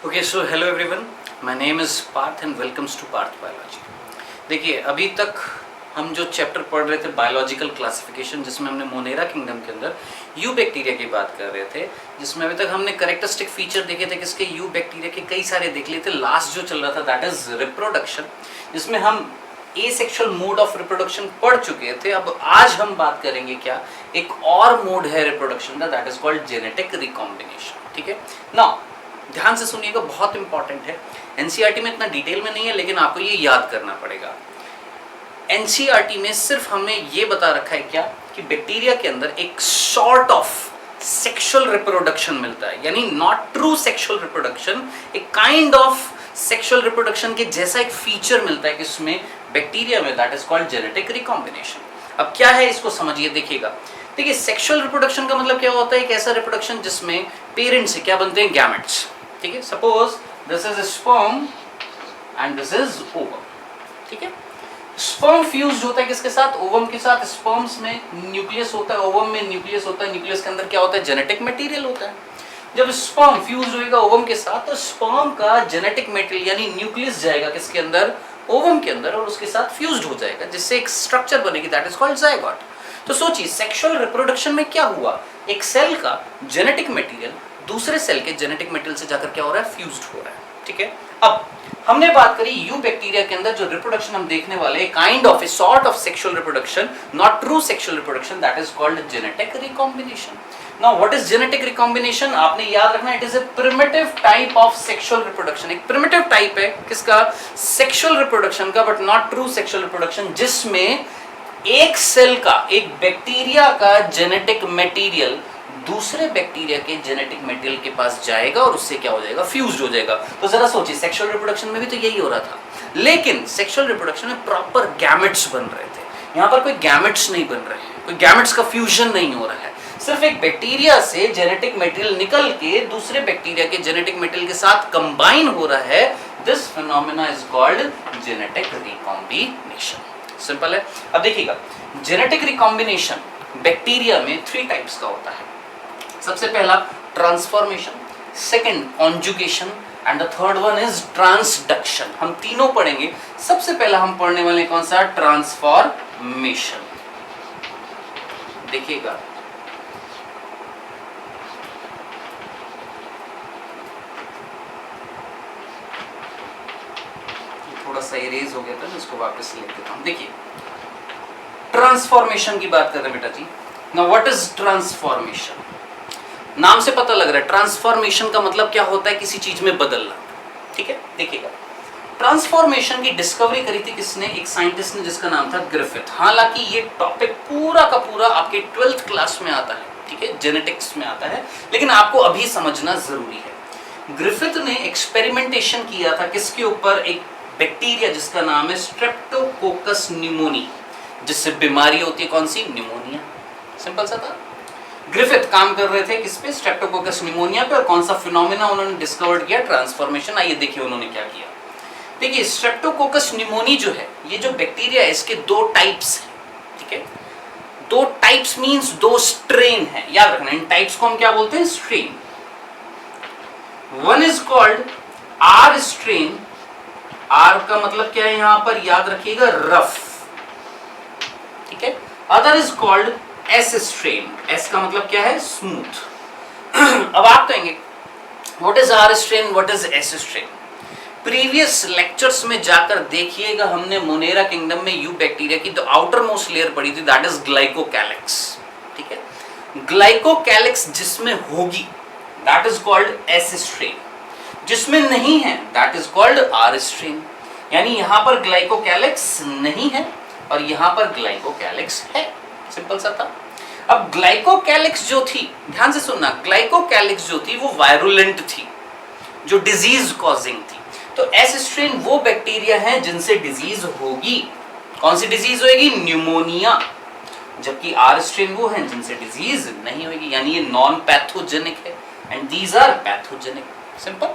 Okay, so hello everyone. My name is Parth and welcomes to Parth Biology. देखिए, अभी तक हम जो चैप्टर पढ़ रहे थे बायोलॉजिकल क्लासिफिकेशन, जिसमें हमने मोनेरा किंगडम के अंदर यू बैक्टीरिया की बात कर रहे थे, जिसमें अभी तक हमने कैरेक्टरिस्टिक फीचर देखे थे किसके, यू बैक्टीरिया के कई सारे देख लिए थे. लास्ट जो चल रहा था दैट इज रिप्रोडक्शन, जिसमें हम एसेक्सुअल मोड ऑफ रिप्रोडक्शन पढ़ चुके थे. अब आज हम बात करेंगे क्या, एक और मोड है रिप्रोडक्शन का, that is called genetic recombination. ठीक है, नाउ ध्यान से सुनिएगा, बहुत इंपॉर्टेंट है. एनसीईआरटी में इतना डिटेल में नहीं है, लेकिन आपको ये याद करना पड़ेगा. एनसीईआरटी में सिर्फ हमें ये बता रखा है क्या, कि बैक्टीरिया के अंदर एक सॉर्ट ऑफ सेक्सुअल रिप्रोडक्शन मिलता है, यानी नॉट ट्रू सेक्सुअल रिप्रोडक्शन, एक काइंड ऑफ सेक्सुअल रिप्रोडक्शन के जैसा एक फीचर मिलता है किसमें, बैक्टीरिया में, that is called genetic recombination. अब क्या है इसको समझिए, देखिएगा. देखिए, सेक्सुअल रिप्रोडक्शन का मतलब क्या होता है, एक ऐसा रिप्रोडक्शन जिसमें पेरेंट्स से क्या बनते हैं, गैमेट्स. ठीक है, suppose this is sperm and this is ovum. ठीक है, स्पर्म फ्यूज्ड होता है किसके साथ, ओवम के साथ. स्पर्म्स में न्यूक्लियस होता है, ओवम में न्यूक्लियस होता है. न्यूक्लियस के अंदर क्या होता है, जेनेटिक मटेरियल होता है. जब स्पर्म फ्यूज होएगा ओवम के साथ, तो स्पर्म का जेनेटिक मटेरियल यानी न्यूक्लियस जाएगा किसके अंदर, ओवम के अंदर, और उसके साथ फ्यूज्ड हो जाएगा, जिससे एक स्ट्रक्चर बनेगी, दैट इज कॉल्ड जायगोट. तो सोचिए, सेक्सुअल रिप्रोडक्शन में क्या हुआ, एक सेल का जेनेटिक मटेरियल दूसरे सेल के जेनेटिक मटेरियल से जाकर क्या हो रहा है, फ्यूज्ड हो रहा है. ठीक है, अब हमने बात करी यू बैक्टीरिया के अंदर जो रिप्रोडक्शन हम देखने वाले, kind of a sort of sexual reproduction, not true sexual reproduction, that is called genetic recombination. Now what is genetic recombination, आपने याद रखना, it is a primitive type of sexual reproduction. एक प्रिमिटिव टाइप है किसका, sexual reproduction का, but not true sexual reproduction, जिसमें एक cell का, एक बैक्टीरिया का जेनेटिक मटेरियल दूसरे बैक्टीरिया के जेनेटिक मटेरियल के पास जाएगा और उससे क्या हो जाएगा, फ्यूज्ड हो जाएगा. तो जरा सोचिए, सेक्सुअल रिप्रोडक्शन में भी तो यही हो रहा था, लेकिन सेक्सुअल रिप्रोडक्शन में प्रॉपर गैमेट्स बन रहे थे. यहाँ पर कोई गैमेट्स नहीं बन रहे हैं, कोई गैमेट्स का फ्यूजन नहीं हो रहा है. सिर्फ एक बैक्टीरिया से जेनेटिक मटेरियल निकल के दूसरे बैक्टीरिया के जेनेटिक मटेरियल के साथ कंबाइन हो रहा है. This phenomena is called genetic recombination. Simple है. अब देखिएगा, जेनेटिक रिकॉम्बिनेशन बैक्टीरिया में 3 टाइप्स का होता है. सबसे पहला transformation, second conjugation and the third one is transduction. हम तीनों पढ़ेंगे. सबसे पहला हम पढ़ने वाले कौन सा, ट्रांसफॉर्मेशन. देखिएगा, थोड़ा सा इरेज हो गया था, इसको वापस लिख देता हूं. देखिए, ट्रांसफॉर्मेशन की बात कर रहे हैं बेटा जी. नाउ व्हाट इज ट्रांसफॉर्मेशन, नाम से पता लग रहा है, ट्रांसफॉर्मेशन का मतलब क्या होता है, किसी चीज में बदलना. ठीक है, देखिएगा, ट्रांसफॉर्मेशन की डिस्कवरी करी थी किसने, एक साइंटिस्ट ने जिसका नाम था ग्रिफिथ. हालांकि ये टॉपिक पूरा का पूरा आपके 12th क्लास में आता है, ठीक है, जेनेटिक्स में आता है, लेकिन आपको अभी समझना जरूरी है. ग्रिफिथ ने एक्सपेरिमेंटेशन किया था किसके ऊपर, एक बैक्टीरिया जिसका नाम है स्ट्रेप्टोकोकस न्यूमोनी, जिससे बीमारी होती है कौन सी, निमोनिया. सिंपल सा था. ग्रिफिथ काम कर रहे थे किस पे, स्ट्रेप्टोकोकस निमोनिया पे, और कौन सा फिनोमेना उन्होंने डिस्कवर्ड किया, ट्रांसफॉर्मेशन. आइए देखिए उन्होंने क्या किया. देखिए, स्ट्रेप्टोकोकस निमोनी जो है, ये जो बैक्टीरिया है, इसके 2 टाइप्स हैं. ठीक है, 2 टाइप्स मींस 2 स्ट्रेन है. याद रखना, इन टाइप्स को हम क्या बोलते हैं, strain. One is called R strain. R का मतलब क्या है यहां पर, याद रखिएगा, रफ. ठीक है, other is called S strain. S का मतलब क्या है, स्मूथ. अब आप कहेंगे what is R strain, what is S strain. Previous lectures में जाकर देखिएगा, हमने मोनेरा किंगडम में यू बैक्टीरिया की जो आउटर मोस्ट लेयर पढ़ी थी, दैट इज ग्लाइकोकैलिक्स. ठीक है, ग्लाइकोकैलिक्स जिसमें होगी that is called S strain, जिसमें नहीं है that is called R strain. यानी यहां पर ग्लाइकोकैलिक्स नहीं है और यहां पर ग्लाइकोकैलिक्स है. सिंपल सा था. अब ग्लाइकोकैलिक्स जो थी, ध्यान से सुनना, ग्लाइकोकैलिक्स जो थी वो वायरुलेंट थी, जो डिजीज कॉजिंग थी. तो एस स्ट्रेन वो बैक्टीरिया है जिनसे डिजीज होगी. कौन सी डिजीज होगी, न्यूमोनिया. जबकि आर स्ट्रेन वो हैं जिनसे डिजीज नहीं होगी, यानी ये नॉन पैथोजेनिक है and these are pathogenic. Simple.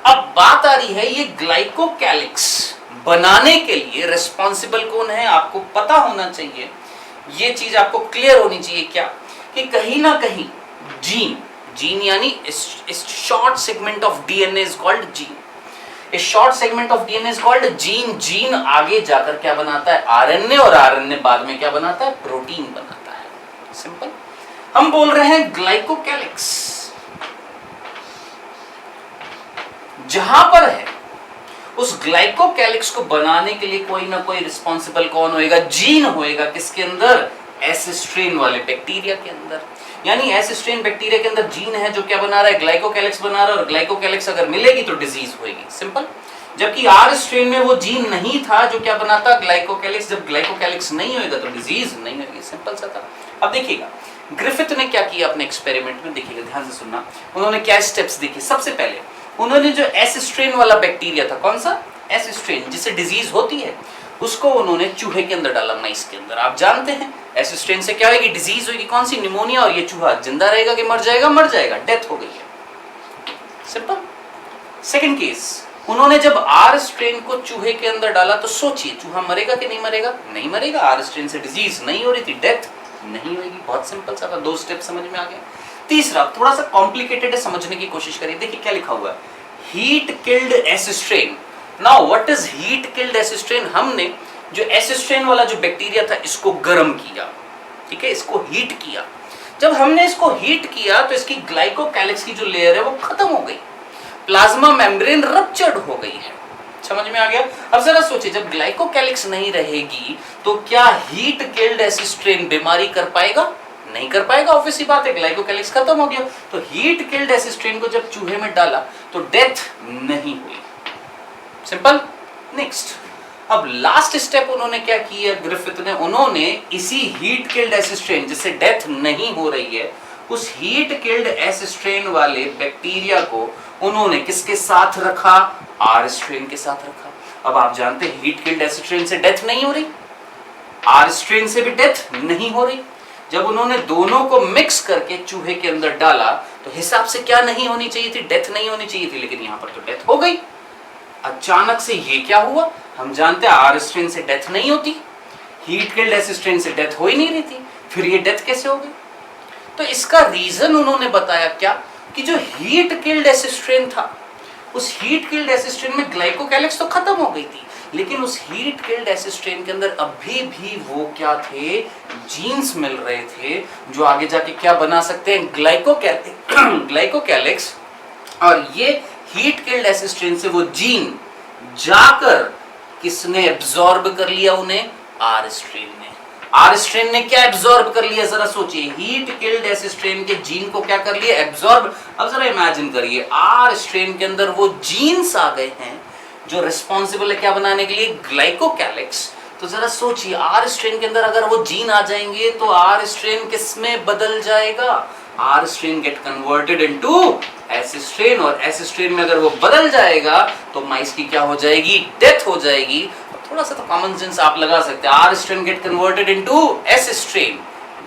अब बात आ रही है, ये ग्लाइकोकैलिक्स बनाने के लिए रिस्पॉन्सिबल कौन है, आपको पता होना चाहिए. ये चीज आपको क्लियर होनी चाहिए क्या, कि कहीं ना कहीं जीन जीन यानी इस short segment of DNA is called gene. इस short segment of DNA is called gene. Gene आगे जाकर क्या बनाता है? आरएनए, और आरएनए बाद में क्या बनाता है? प्रोटीन बनाता है। सिंपल। हम बोल रहे हैं ग्लाइकोकैलिक्स जहां पर है, उस ग्लाइकोकैलिक्स को बनाने के लिए कोई ना कोई रिस्पॉन्सिबल कौन होएगा? जीन होएगा। किसके अंदर? एस स्ट्रेन वाले बैक्टीरिया के अंदर। यानी एस स्ट्रेन बैक्टीरिया के अंदर जीन है जो क्या बना रहा है? ग्लाइकोकैलिक्स बना रहा है, और ग्लाइकोकैलिक्स अगर मिलेगी तो डिजीज होगी। सिंपल। जबकि आर स्ट्रेन में वो जीन नहीं था जो क्या बनाता? ग्लाइकोकैलिक्स। जब ग्लाइकोकैलिक्स नहीं होगा तो डिजीज नहीं होगी। सिंपल सा था। अब देखिएगा ग्रिफिथ ने क्या किया अपने एक्सपेरिमेंट में, देखिएगा ध्यान से सुनना। उन्होंने क्या स्टेप्स देखे? सबसे पहले उन्होंने जो एस स्ट्रेन वाला बैक्टीरिया था, कौन सा? एस स्ट्रेन, जिससे डिजीज होती है, उसको उन्होंने चूहे के अंदर डाला, माइस के अंदर। आप जानते हैं एस स्ट्रेन से क्या होगी? डिजीज होगी। कौन सी? निमोनिया। और ये चूहा जिंदा रहेगा कि मर जाएगा? मर जाएगा, डेथ हो गई है। सिंपल। सेकंड केस, उन्होंने जब आर स्ट्रेन को चूहे के अंदर डाला तो सोचिए चूहा मरेगा कि नहीं मरेगा? नहीं मरेगा। आर स्ट्रेन से डिजीज नहीं हो रही थी, डेथ नहीं होगी। बहुत सिंपल सा था, 2 स्टेप समझ में आ गया। तीसरा थोड़ा सा कॉम्प्लिकेटेड है, समझने की कोशिश करिए। देखिए क्या लिखा हुआ है, heat killed S strain. Now what is heat killed S strain? हमने जो एस स्ट्रेन वाला जो बैक्टीरिया था इसको गर्म किया, ठीक है, इसको हीट किया। जब हमने इसको हीट किया तो इसकी ग्लाइकोकैलिक्स की जो लेयर है वो खत्म हो गई, प्लाज्मा मेम्ब्रेन रप्चर्ड हो गई है। समझ में आ गया? अब जरा सोचिए, जब ग्लाइकोकैलिक्स नहीं रहेगी तो क्या हीट किल्ड एस स्ट्रेन बीमारी कर पाएगा? नहीं कर पाएगा। ऑब्वियस सी बात है, ग्लाइकोकैलिक्स खत्म हो गया। तो हीट किल्ड एस स्ट्रेन को जब चूहे में डाला तो डेथ नहीं हुई। सिंपल। नेक्स्ट, अब लास्ट स्टेप उन्होंने क्या किया ग्रिफिथ ने? उन्होंने इसी हीट किल्ड एस स्ट्रेन, जिससे डेथ नहीं हो रही है, उस हीट किल्ड एस स्ट्रेन वाले बैक्टीरिया को उन्होंने किसके साथ रखा? आर स्ट्रेन के साथ रखा। अब आप जानते हैं हीट किल्ड एस स्ट्रेन से डेथ नहीं हो रही, आर स्ट्रेन से भी डेथ नहीं हो रही। जब उन्होंने दोनों को मिक्स करके चूहे के अंदर डाला तो हिसाब से क्या नहीं होनी चाहिए थी? डेथ नहीं होनी चाहिए थी, लेकिन यहां पर तो डेथ हो गई। अचानक से ये क्या हुआ? हम जानते हैं आर स्ट्रेन से डेथ नहीं होती, हीट किल्ड एस स्ट्रेन से डेथ हो ही नहीं रही थी, फिर ये डेथ कैसे हो गई? तो इसका रीजन उन्होंने बताया क्या, कि जो हीट किल्ड एस स्ट्रेन था, उस हीट किल्ड एस स्ट्रेन में ग्लाइकोकैलिक्स तो खत्म हो गई थी, लेकिन उस हीट किल्ड एस स्ट्रेन के अंदर अभी भी वो क्या थे? जीन्स मिल रहे थे जो आगे जाके क्या बना सकते हैं? ग्लाइकोकैलिक्स। और ये हीट किल्ड एस स्ट्रेन से वो जीन जाकर किसने एब्जॉर्ब कर लिया उन्हें? आर स्ट्रेन ने। आर स्ट्रेन ने क्या एब्जॉर्ब कर लिया? जरा सोचिए, हीट किल्ड एस स्ट्रेन के जीन को क्या कर लिया? एब्जॉर्ब। अब जरा इमेजिन करिए, आर स्ट्रेन के अंदर वो जीन्स आ गए हैं जो रिस्पॉन्सिबल है क्या बनाने के लिए? ग्लाइकोकैलिक्स। तो जरा सोचिए, आर स्ट्रेन के अंदर अगर वो जीन आ जाएंगे तो आर स्ट्रेन किसमें बदल जाएगा? R strain get converted into S strain, और एस स्ट्रेन में अगर वो बदल जाएगा तो माइस की क्या हो जाएगी? डेथ हो जाएगी। थोड़ा सा तो कॉमन सेंस आप लगा सकते हैं, R strain get converted into S strain.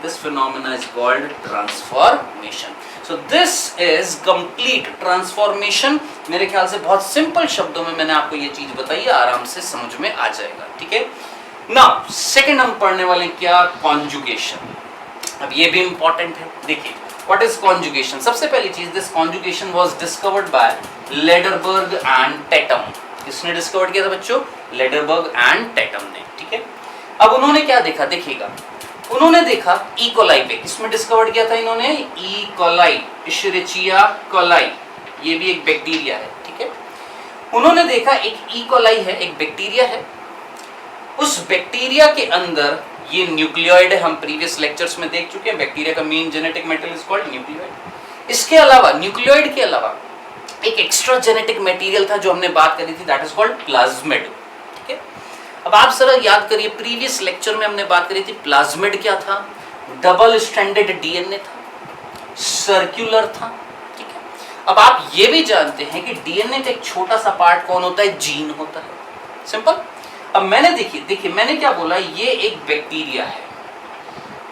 This phenomena is called transformation. So this is complete transformation. मेरे ख्याल से बहुत सिंपल शब्दों में मैंने आपको ये चीज बताई है, आराम से समझ में आ जाएगा। ठीक है, नाउ सेकंड हम पढ़ने वाले क्या? कॉन्जुगेशन। अब ये भी इंपॉर्टेंट है। देखिए व्हाट इज कॉन्जुगेशन? सबसे पहली चीज, this conjugation was discovered by Lederberg and Tetam. किसने डिस्कवर किया था बच्चों? लेडरबर्ग एंड टेटम ने। ठीक है, अब उन्होंने क्या देखा? देखिएगा, उन्होंने देखा ई कोलाई पे। किसमें डिस्कवर किया था इन्होंने? E coli, Escherichia coli. ये भी एक बैक्टीरिया है। ठीक है, उन्होंने देखा एक ई कोलाई है, एक बैक्टीरिया है। उस बैक्टीरिया के अंदर ये न्यूक्लियोइड है, हम प्रीवियस लेक्चर्स में देख चुके हैं। बैक्टीरिया का main genetic material is called nucleoid. इसके अलावा, न्यूक्लियोइड के अलावा एक एक्स्ट्रा जेनेटिक मटेरियल था जो हमने बात करी थी, दैट इज कॉल्ड प्लाज्मिड। ठीक है, अब आप जरा याद करिए, प्रीवियस लेक्चर में हमने बात करी थी प्लाज्मिड क्या था? डबल स्ट्रैंडेड डीएनए था, सर्कुलर था। ठीक है, अब आप ये भी जानते हैं कि डीएनए का एक छोटा सा पार्ट कौन होता है? जीन होता है। सिंपल। अब मैंने देखिए मैंने क्या बोला? ये एक बैक्टीरिया है,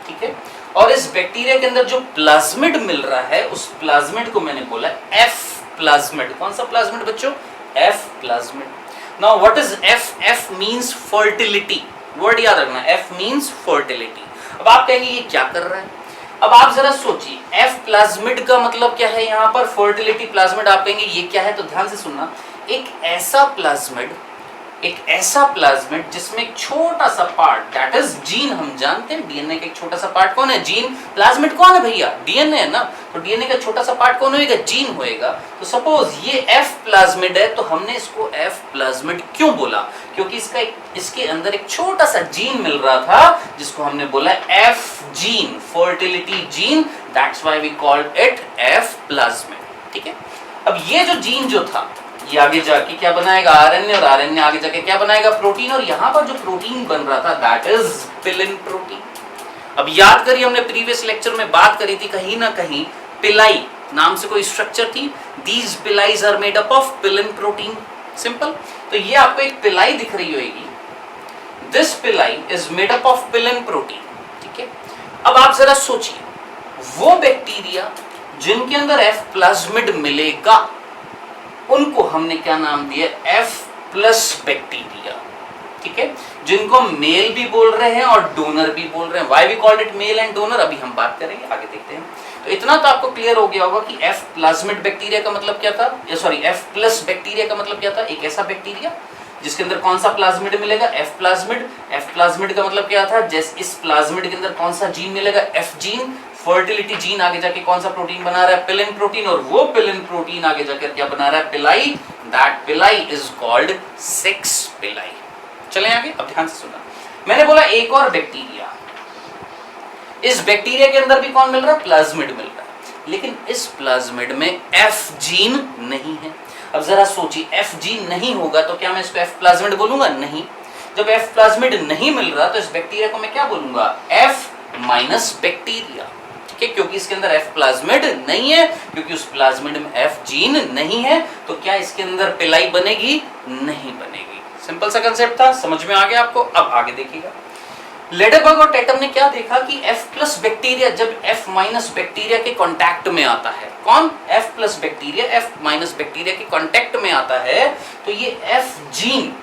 ठीक है, और इस बैक्टीरिया के अंदर जो प्लाज्मिड मिल रहा है, उस प्लाज्मिड को मैंने बोला एफ प्लाज्मिड। कौन सा प्लाज्मिड बच्चों? F plasmid. Now what is F? F means fertility. Word याद रखना, एफ मींस फर्टिलिटी। अब आप कहेंगे ये क्या कर रहा है? अब आप जरा सोचिए, एफ प्लाज्मिड का मतलब क्या है यहाँ पर, फर्टिलिटी प्लाज्मिड। आप कहेंगे ये क्या है, तो ध्यान से सुनना, एक ऐसा प्लाज्मिड जिसमें एक छोटा सा पार्ट, दैट इज जीन। हम जानते हैं डीएनए का एक छोटा सा पार्ट कौन है, जीन। प्लाज्मिड कौन है भैया, डीएनए है ना, तो डीएनए का छोटा सा पार्ट कौन होएगा, जीन होएगा। तो सपोज ये एफ प्लाज्मिड है, तो हमने इसको एफ प्लाज्मिड क्यों बोला, क्योंकि इसके अंदर एक छोटा सा जीन मिल रहा था जिसको हमने बोला F gene, fertility gene, that's why we called it F plasmid. ठीक है, अब ये जो जीन जो था ये आगे जाके क्या बनाएगा, आरएनए, और आरएनए आगे जाके क्या बनाएगा, प्रोटीन। और यहां पर जो प्रोटीन बन रहा था दैट इज पिलिन प्रोटीन। अब याद करिए, हमने प्रीवियस लेक्चर में बात करी थी, कहीं ना कहीं पिलाई नाम से कोई स्ट्रक्चर थी। These pili are made up of pilin protein, simple. तो ये आपको एक पिलाई दिख रही होगी, this pili is made up of pilin protein. ठीक है, अब आप जरा सोचिए, वो बैक्टीरिया जिनके अंदर एफ प्लाज्मिड मिलेगा उनको हमने क्या नाम दिया, एफ प्लस बैक्टीरिया। ठीक है, जिनको मेल भी बोल रहे हैं और डोनर भी बोल रहे हैं। Why we called it male and donor, अभी हम बात करेंगे, आगे देखते हैं। तो इतना तो आपको क्लियर हो गया होगा कि एफ प्लाज्मिड बैक्टीरिया का मतलब क्या था, या सॉरी एफ प्लस बैक्टीरिया का मतलब क्या था, एक ऐसा बैक्टीरिया जिसके अंदर कौन सा प्लाज्मिड मिलेगा, एफ प्लाज्मिड। एफ प्लाज्मिड का मतलब क्या था, जैसे इस प्लाज्मिड के अंदर कौन सा जीन मिलेगा, एफ जीन, फर्टिलिटी जीन। आगे जाके कौन सा प्रोटीन बना रहा है, पिलिन प्रोटीन, और वो पिलिन प्रोटीन आगे जाकर क्या बना रहा है, पिलाई। दैट पिलाई इज कॉल्ड सेक्स पिलाई। चलें आगे, अब ध्यान से सुनना, मैंने बोला एक और बैक्टीरिया, इस बैक्टीरिया के अंदर भी कौन मिल रहा है, प्लाज्मिड मिल रहा है, लेकिन इस प्लाज्मिड में एफ जीन नहीं है। अब जरा सोचिए, एफ जीन नहीं होगा तो क्या मैं इसको एफ प्लाज्मिड बोलूंगा, नहीं। जब एफ प्लाज्मिड नहीं मिल रहा तो इस बैक्टीरिया को मैं क्या बोलूंगा, एफ माइनस बैक्टीरिया। क्योंकि इसके अंदर एफ प्लाज्मिड नहीं है, क्योंकि उस प्लाज्मिड में एफ जीन नहीं है, तो क्या इसके अंदर पिलाई बनेगी, नहीं बनेगी। सिंपल सा कंसेप्ट था, समझ में आ गया आपको। अब आगे देखिएगा, लेडरबर्ग और टेटम ने क्या देखा कि एफ प्लस बैक्टीरिया जब एफ माइनस बैक्टीरिया के कांटेक्ट में आता है, कौन, F plus bacteria F minus bacteria के कांटेक्ट में आता है, तो ये एफ जीन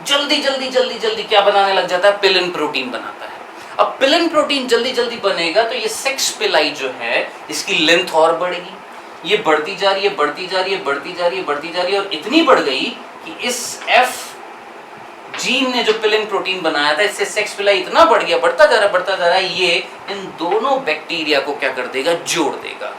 जल्दी जल्दी जल्दी जल्दी क्या बनाने लग जाता है, पिलिन प्रोटीन बनाता है। अब पिलिन प्रोटीन जल्दी जल्दी बनेगा तो ये सेक्स पिलाई जो है इसकी लेंथ और बढ़ेगी, ये बढ़ती जा रही है, बढ़ती जा रही है, बढ़ती जा रही है, बढ़ती जा रही है, और इतनी बढ़ गई कि इस एफ जीन ने जो पिलिन प्रोटीन बनाया था, इससे सेक्स पिलाई इतना बढ़ गया, बढ़ता जा रहा है, बढ़ता जा रहा है, ये इन दोनों बैक्टीरिया को क्या कर देगा, जोड़ देगा।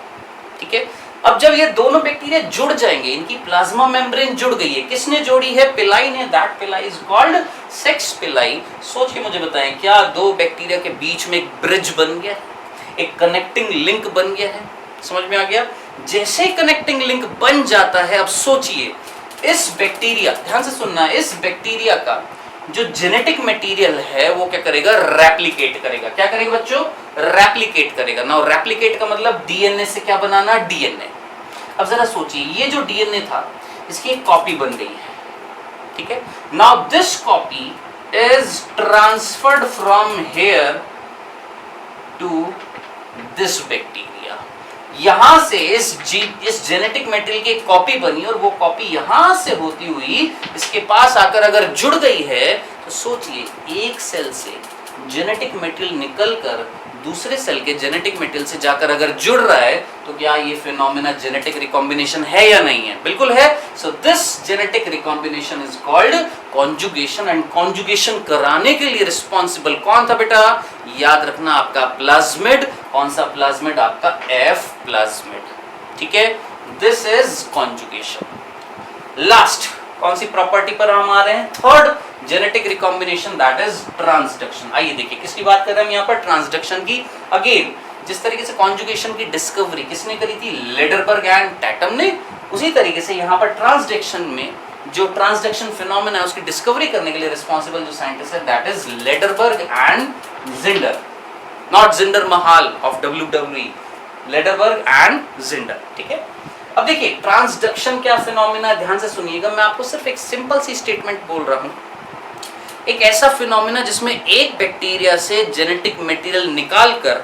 ठीक है, अब जब ये दोनों बैक्टीरिया जुड़ जाएंगे, इनकी प्लाज्मा मेम्ब्रेन जुड़ गई है, किसने जोड़ी है, पिलाई ने, दैट पिलाई इज कॉल्ड सेक्स पिलाई। सोच के मुझे बताएं, क्या दो बैक्टीरिया के बीच में एक ब्रिज बन गया है, एक कनेक्टिंग लिंक बन गया है, समझ में आ गया। जैसे कनेक्टिंग लिंक बन जाता है, अब सोचिए इस बैक्टीरिया, ध्यान से सुनना, इस बैक्टीरिया का जो जेनेटिक मटेरियल है वो क्या करेगा, रेप्लिकेट करेगा। क्या करेगा बच्चों, रेप्लिकेट करेगा। नाउ रेप्लिकेट का मतलब डीएनए से क्या बनाना, डीएनए। अब जरा सोचिए, ये जो डीएनए था इसकी एक कॉपी बन गई है, ठीक है। Now this copy is transferred from here to this bacteria. यहां से इस जेनेटिक मटेरियल की एक कॉपी बनी और वो कॉपी यहां से होती हुई इसके पास आकर अगर जुड़ गई है, तो सोचिए एक सेल से जेनेटिक मटेरियल निकलकर दूसरे सेल के जेनेटिक मटेरियल से जाकर अगर जुड़ रहा है, तो क्या ये फिनोमेना जेनेटिक रिकॉम्बिनेशन है या नहीं है, बिल्कुल है। So this genetic recombination is called conjugation, and conjugation कराने के लिए रिस्पॉन्सिबल कौन था बेटा, याद रखना आपका प्लाज्मिड। कौन सा प्लाज्मिड, आपका एफ प्लाज्मिड, ठीक है। This is conjugation. लास्ट कौन सी प्रॉपर्टी पर हम आ रहे हैं, third genetic recombination, that is transduction. आइए देखिए किसकी बात कर रहे हैं हम यहाँ पर, ट्रांसडक्शन की। अगेन जिस तरीके से कॉन्जुगेशन की डिस्कवरी किसने करी थी, लेडरबर्ग एंड टैटम ने, उसी तरीके से यहाँ पर ट्रांसडक्शन में जो ट्रांसडक्शन फिनोमेना है उसकी डिस्कवरी करने के लिए रिस्पॉन्सिबल जो साइंटिस्ट है, that is Lederberg and Zinder, not Jinder Mahal of WWE, Lederberg and Zinder, ठीक है। अब देखिए ट्रांसडक्शन क्या फिनोमेना, ध्यान से सुनिएगा, मैं आपको सिर्फ एक सिंपल सी स्टेटमेंट बोल रहा हूं। एक ऐसा फिनोमेना जिसमें एक बैक्टीरिया से जेनेटिक मटेरियल निकालकर,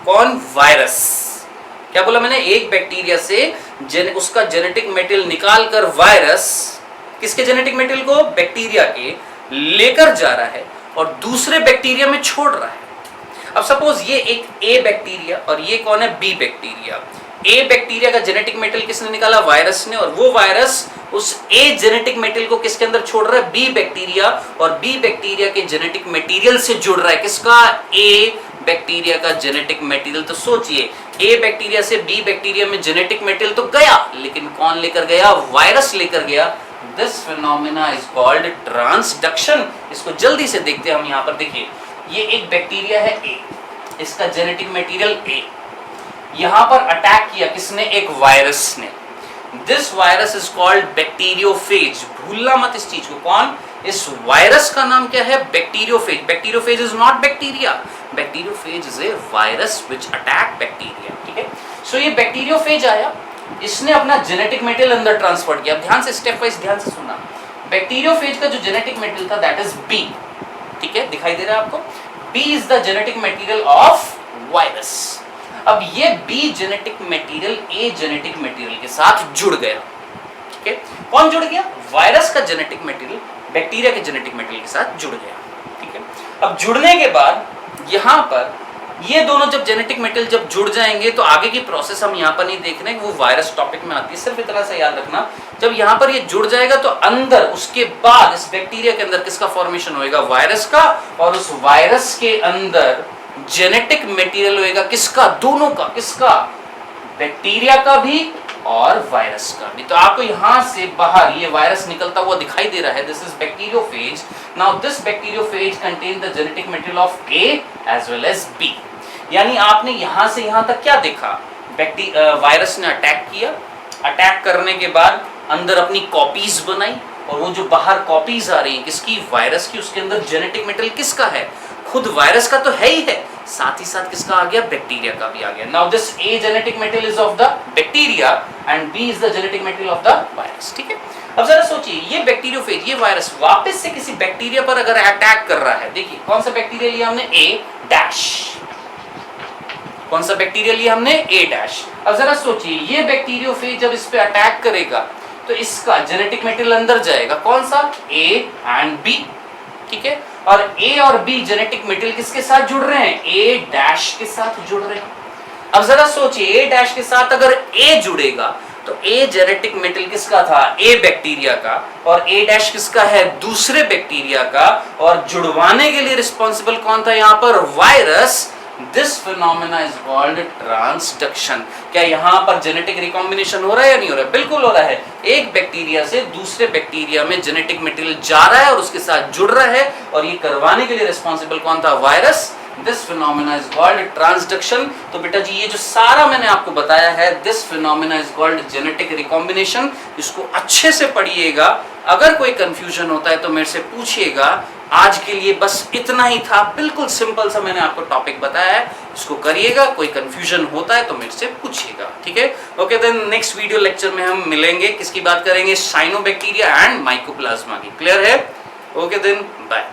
कौन, वायरस, क्या बोला मैंने, एक बैक्टीरिया से उसका जेनेटिक मटेरियल निकालकर वायरस किसके जेनेटिक मटेरियल को, बैक्टीरिया के, लेकर जा रहा है और दूसरे बैक्टीरिया में छोड़ रहा है। अब सपोज ये एक ए बैक्टीरिया और ये कौन है, बी बैक्टीरिया। ए बैक्टीरिया का जेनेटिक मेटेरियल किसने निकाला, वायरस ने, और वो वायरस उस ए जेनेटिक मेटेरियल को किसके अंदर छोड़ रहा है, बी बैक्टीरिया, और बी बैक्टीरिया के जेनेटिक मटेरियल से जुड़ रहा है किसका, ए बैक्टीरिया का जेनेटिक मटेरियल। तो सोचिए ए बैक्टीरिया से बी बैक्टीरिया में जेनेटिक मटेरियल तो गया, लेकिन कौन लेकर गया, वायरस लेकर गया। This phenomena is called transduction. इसको जल्दी से देखते हैं हम। यहाँ पर देखिए ये एक बैक्टीरिया है ए, इसका जेनेटिक मटेरियल ए, यहां पर अटैक किया किसने, एक वायरस ने। This virus is called bacteriophage. भूलना मत इस चीज को, कौन, इस वायरस का नाम क्या है, bacteriophage. Bacteriophage is not bacteria, bacteriophage is a virus which attack bacteria, ठीक है। सो ये बैक्टीरियोफेज आया, इसने अपना जेनेटिक मटेरियल अंदर ट्रांसफर किया। ध्यान से स्टेप वाइज ध्यान से सुनना। बैक्टीरियोफेज का जो जेनेटिक मटेरियल था दैट इज बी, ठीक है, दिखाई दे रहा है आपको, B is the genetic material of virus. अब ये B genetic material A genetic material के साथ जुड़ गया, ठीक है। कौन जुड़ गया, वायरस का जेनेटिक मटेरियल बैक्टीरिया के जेनेटिक मटेरियल के साथ जुड़ गया, ठीक है। अब जुड़ने के बाद यहां पर ये दोनों जब जेनेटिक मटेरियल जब जुड़ जाएंगे तो आगे की प्रोसेस हम यहाँ पर नहीं देख रहे हैं, वो वायरस टॉपिक में आती है। सिर्फ इतना सा याद रखना, जब यहाँ पर ये जुड़ जाएगा तो अंदर उसके बाद इस बैक्टीरिया के अंदर किसका फॉर्मेशन होएगा, वायरस का, और उस वायरस के अंदर जेनेटिक मटेरियल होएगा किसका, दोनों का, किसका, बैक्टीरिया का भी और वायरस का भी। तो आपको यहां से बाहर ये वायरस निकलता हुआ दिखाई दे रहा है। This is bacteriophage. Now this bacteriophage contain the genetic material of A as well as B. यानी आपने यहां से यहां तक क्या देखा, वायरस ने अटैक किया, अटैक करने के बाद अंदर अपनी कॉपीज बनाई, और वो जो बाहर कॉपीज आ रही है किसकी, वायरस की, उसके अंदर जेनेटिक मटेरियल किसका है, खुद वायरस का तो है ही है, साथ ही साथ किसका आ गया, बैक्टीरिया का भी आ गया। Now this A genetic material is of the bacteria and B is the genetic material of the virus, ठीक है। अब जरा सोचिए ये बैक्टीरियोफेज, ये वायरस वापस से किसी बैक्टीरिया पर अगर अटैक कर रहा है, देखिए कौन सा बैक्टीरिया लिया हमने, ए डैश, कौन सा बैक्टीरिया लिया हमने, ए डैश। अब जरा सोचिए ये बैक्टीरियोफेज जब इस पे अटैक करेगा तो इसका जेनेटिक मटेरियल अंदर जाएगा, कौन सा, ए एंड बी, ठीक है। और ए और बी जेनेटिक मटेरियल किसके साथ जुड़ रहे हैं, ए डैश के साथ जुड़ रहे हैं। अब जरा सोचिए ए डैश के साथ अगर ए जुड़ेगा तो ए जेनेटिक मटेरियल किसका था, ए बैक्टीरिया का, और ए डैश किसका है, दूसरे बैक्टीरिया का, और जुड़वाने के लिए रिस्पॉन्सिबल कौन था यहाँ पर, virus. This phenomena is called transduction. क्या यहाँ पर जेनेटिक रिकॉम्बिनेशन हो रहा है या नहीं हो रहा है, बिल्कुल हो रहा है। एक बैक्टीरिया से दूसरे बैक्टीरिया में जेनेटिक मटेरियल जा रहा है और उसके साथ जुड़ रहा है, और ये करवाने के लिए रिस्पॉन्सिबल कौन था, virus. This phenomena is called transduction. तो बेटा जी ये जो सारा मैंने आपको बताया है, this phenomena is called genetic recombination. इसको अच्छे से पढ़िएगा, अगर कोई कंफ्यूजन होता है तो मेरे से पूछिएगा। आज के लिए बस इतना ही था, बिल्कुल सिंपल सा मैंने आपको टॉपिक बताया है, इसको करिएगा। कोई कंफ्यूजन होता है तो मेरे से पूछिएगा, ठीक है। Okay then next video lecture में हम मिलेंगे, किसकी बात करेंगे, साइनोबैक्टीरिया एंड माइकोप्लाज्मा की। क्लियर है, ओके देन बाय।